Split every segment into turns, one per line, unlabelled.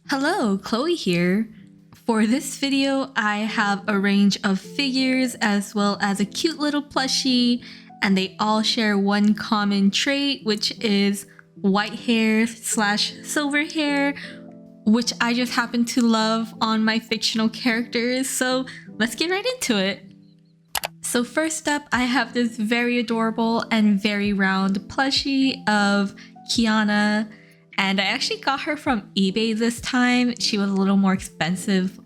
Hello, Chloe here. For this video, I have a range of figures as well as a cute little plushie, and they all share one common trait, which is white hair slash silver hair, which I just happen to love on my fictional characters. So let's get right into it. So first up, I have this very adorable and very round plushie of Kiana. And I actually got her from eBay this time. She was a little more expensive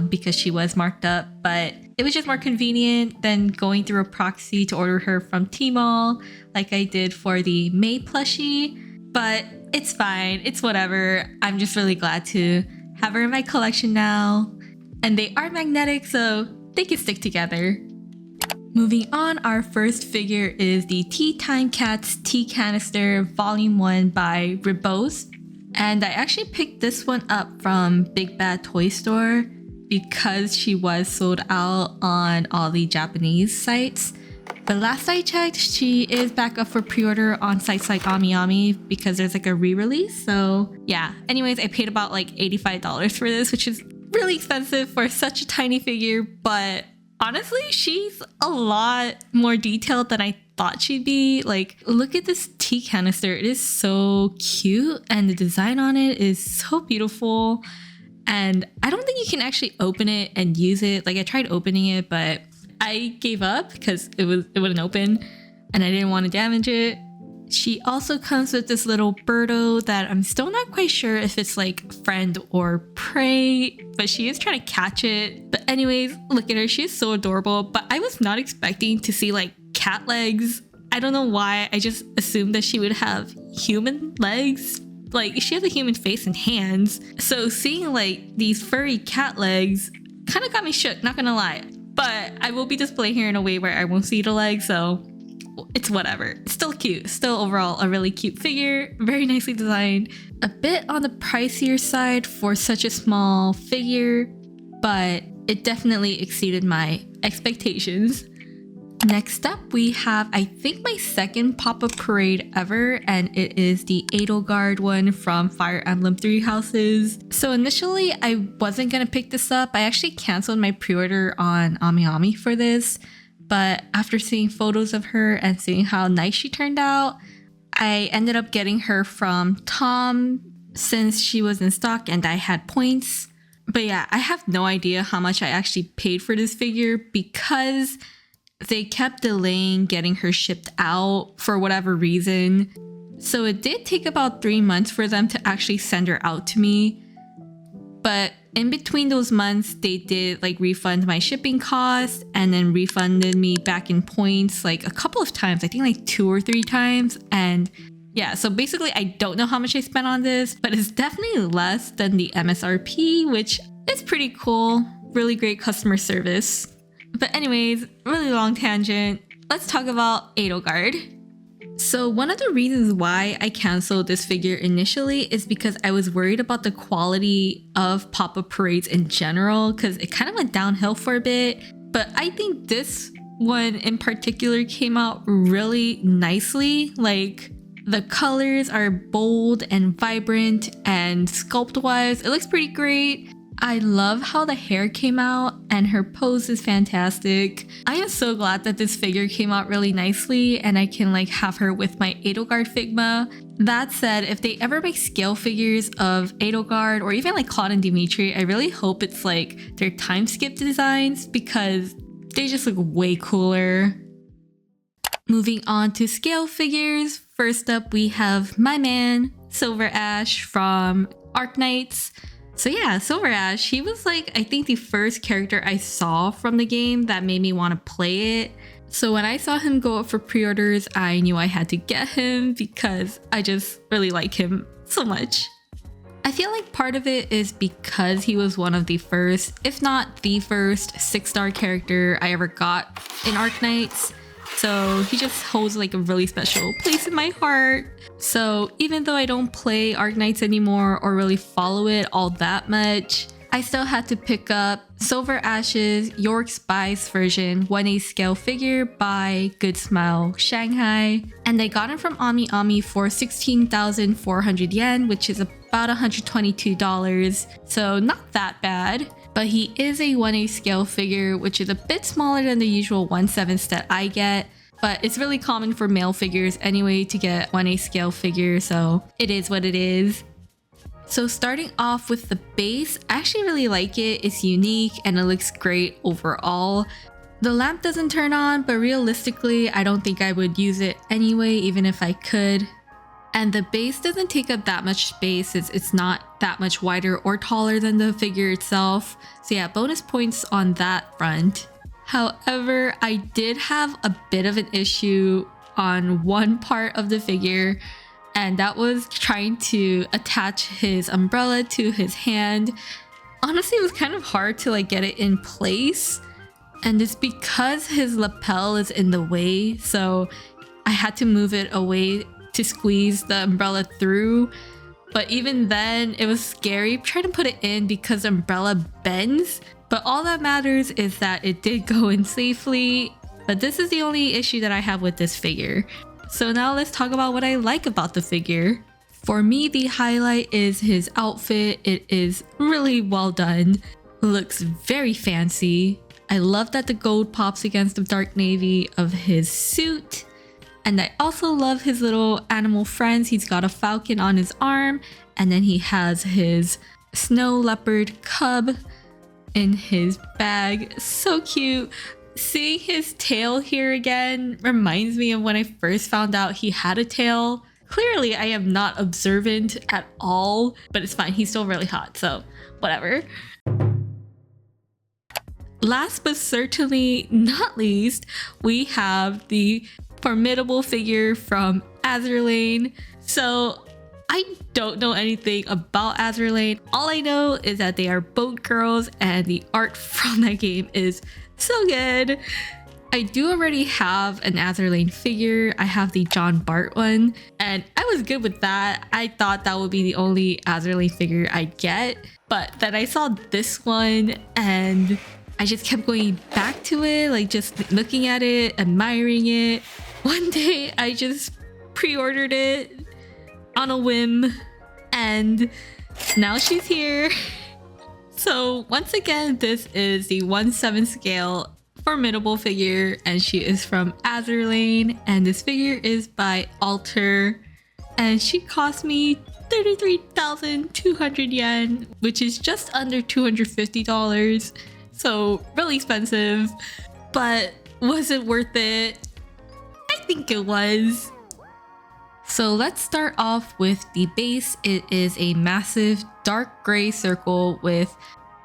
because she was marked up, but it was just more convenient than going through a proxy to order her from Tmall like I did for the May plushie. But it's fine, it's whatever. I'm just really glad to have her in my collection now. And they are magnetic, so they can stick together. Moving on, our first figure is the Tea Time Cats Tea Canister Volume 1 by Ribose. And I actually picked this one up from Big Bad Toy Store because she was sold out on all the Japanese sites. But last I checked, she is back up for pre-order on sites like AmiAmi because there's like a re-release. So yeah, anyways, I paid about like $85 for this, which is really expensive for such a tiny figure, but honestly, she's a lot more detailed than I thought she'd be. Like, look at this tea canister. It is so cute and the design on it is so beautiful. And I don't think you can actually open it and use it. Like, I tried opening it, but I gave up because it wouldn't open and I didn't want to damage it. She also comes with this little birdo that I'm still not quite sure if it's like friend or prey, but she is trying to catch it. But anyways, look at her. She is so adorable, but I was not expecting to see like cat legs. I don't know why. I just assumed that she would have human legs. Like, she has a human face and hands. So seeing like these furry cat legs kind of got me shook, not gonna lie. But I will be displaying her in a way where I won't see the legs, so it's whatever. Still cute. Still overall a really cute figure. Very nicely designed. A bit on the pricier side for such a small figure, but it definitely exceeded my expectations. Next up, we have, I think, my second pop-up parade ever, and it is the Edelgard one from Fire Emblem Three Houses. So initially, I wasn't gonna pick this up. I actually canceled my pre-order on AmiAmi for this. But after seeing photos of her and seeing how nice she turned out, I ended up getting her from Tom since she was in stock and I had points. But yeah, I have no idea how much I actually paid for this figure because they kept delaying getting her shipped out for whatever reason. So it did take about 3 months for them to actually send her out to me. But in between those months, they did like refund my shipping costs and then refunded me back in points like a couple of times. I think like 2 or 3 times. And yeah, so basically I don't know how much I spent on this, but it's definitely less than the MSRP, which is pretty cool. Really great customer service. But anyways, really long tangent. Let's talk about Edelgard. So one of the reasons why I canceled this figure initially is because I was worried about the quality of pop-up parades in general because it kind of went downhill for a bit. But I think this one in particular came out really nicely. Like, the colors are bold and vibrant, and sculpt-wise, it looks pretty great. I love how the hair came out and her pose is fantastic. I am so glad that this figure came out really nicely and I can like have her with my Edelgard Figma. That said, if they ever make scale figures of Edelgard or even like Claude and Dimitri, I really hope it's like their time skip designs because they just look way cooler. Moving on to scale figures, first up we have my man, Silver Ash from Arknights. So yeah, Silver Ash, he was like, I think the first character I saw from the game that made me want to play it. So when I saw him go up for pre-orders, I knew I had to get him because I just really like him so much. I feel like part of it is because he was one of the first, if not the first, 6-star character I ever got in Arknights. So he just holds like a really special place in my heart. So even though I don't play Arknights anymore or really follow it all that much, I still had to pick up Silver Ash's York Spice version 1/8 scale figure by Good Smile Shanghai. And I got it from AmiAmi for 16,400 yen, which is about about $122, so not that bad. But he is a 1/8 scale figure, which is a bit smaller than the usual 1/7 that I get. But it's really common for male figures anyway to get 1/8 scale figures, so it is what it is. So starting off with the base, I actually really like it. It's unique and it looks great overall. The lamp doesn't turn on, but realistically, I don't think I would use it anyway, even if I could. And the base doesn't take up that much space. It's not that much wider or taller than the figure itself. So yeah, bonus points on that front. However, I did have a bit of an issue on one part of the figure, and that was trying to attach his umbrella to his hand. Honestly, it was kind of hard to like get it in place, and it's because his lapel is in the way, so I had to move it away to squeeze the umbrella through. But even then, it was scary trying to put it in because the umbrella bends. But all that matters is that it did go in safely. But this is the only issue that I have with this figure. So now let's talk about what I like about the figure. For me, the highlight is his outfit. It is really well done. Looks very fancy. I love that the gold pops against the dark navy of his suit. And I also love his little animal friends. He's got a falcon on his arm, and then he has his snow leopard cub in his bag. So cute. Seeing his tail here again reminds me of when I first found out he had a tail. Clearly, I am not observant at all, but it's fine. He's still really hot, so whatever. Last but certainly not least, we have the formidable figure from Azur. So I don't know anything about Azur. All I know is that they are boat girls and the art from that game is so good. I do already have an Azur figure. I have the John Bart one, and I was good with that. I thought that would be the only Azur figure I'd get, but then I saw this one and I just kept going back to it, like just looking at it, admiring it. One day I just pre-ordered it on a whim, and now she's here. So once again, this is the 1/7 scale formidable figure, and she is from Azur, and this figure is by Alter, and she cost me 33,200 yen, which is just under $250. So really expensive, but was it worth it? I think it was. So let's start off with the base. It is a massive dark gray circle with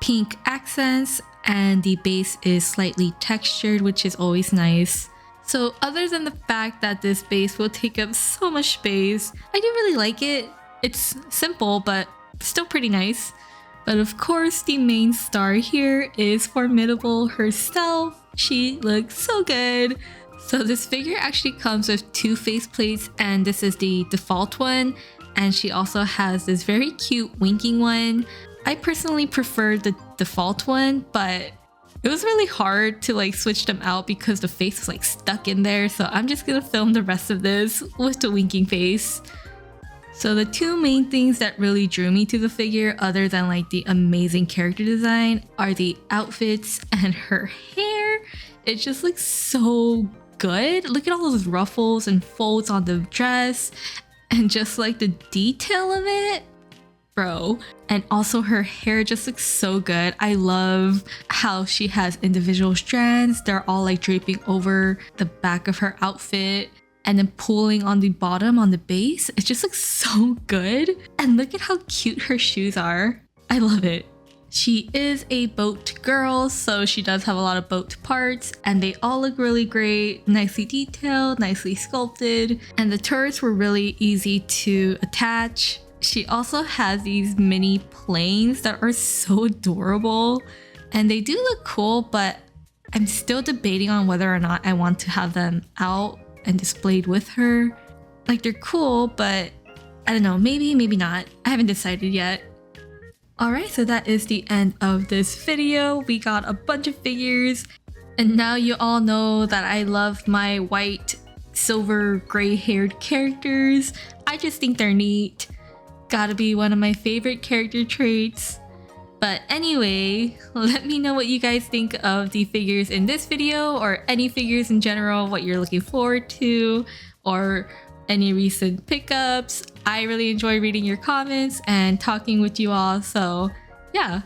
pink accents, and the base is slightly textured, which is always nice. So other than the fact that this base will take up so much space, I do really like it. It's simple, but still pretty nice. But of course, the main star here is Formidable herself. She looks so good. So this figure actually comes with two faceplates, and this is the default one. And she also has this very cute winking one. I personally prefer the default one, but it was really hard to like switch them out because the face was like stuck in there. So I'm just gonna film the rest of this with the winking face. So the two main things that really drew me to the figure, other than like the amazing character design, are the outfits and her hair. It just looks so good. Look at all those ruffles and folds on the dress, and just like the detail of it, bro. And also her hair just looks so good. I love how she has individual strands. They're all like draping over the back of her outfit and then pulling on the bottom on the base. It just looks so good. And look at how cute her shoes are. I love it. She is a boat girl, so she does have a lot of boat parts, and they all look really great, nicely detailed, nicely sculpted, and the turrets were really easy to attach. She also has these mini planes that are so adorable, and they do look cool, but I'm still debating on whether or not I want to have them out and displayed with her. Like, they're cool, but I don't know, maybe, maybe not. I haven't decided yet. Alright, so that is the end of this video. We got a bunch of figures, and now you all know that I love my white, silver, gray-haired characters. I just think they're neat. Gotta be one of my favorite character traits. But anyway, let me know what you guys think of the figures in this video, or any figures in general, what you're looking forward to, or any recent pickups. I really enjoy reading your comments and talking with you all. So yeah,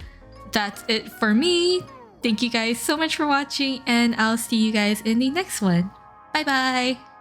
that's it for me. Thank you guys so much for watching, and I'll see you guys in the next one. Bye bye!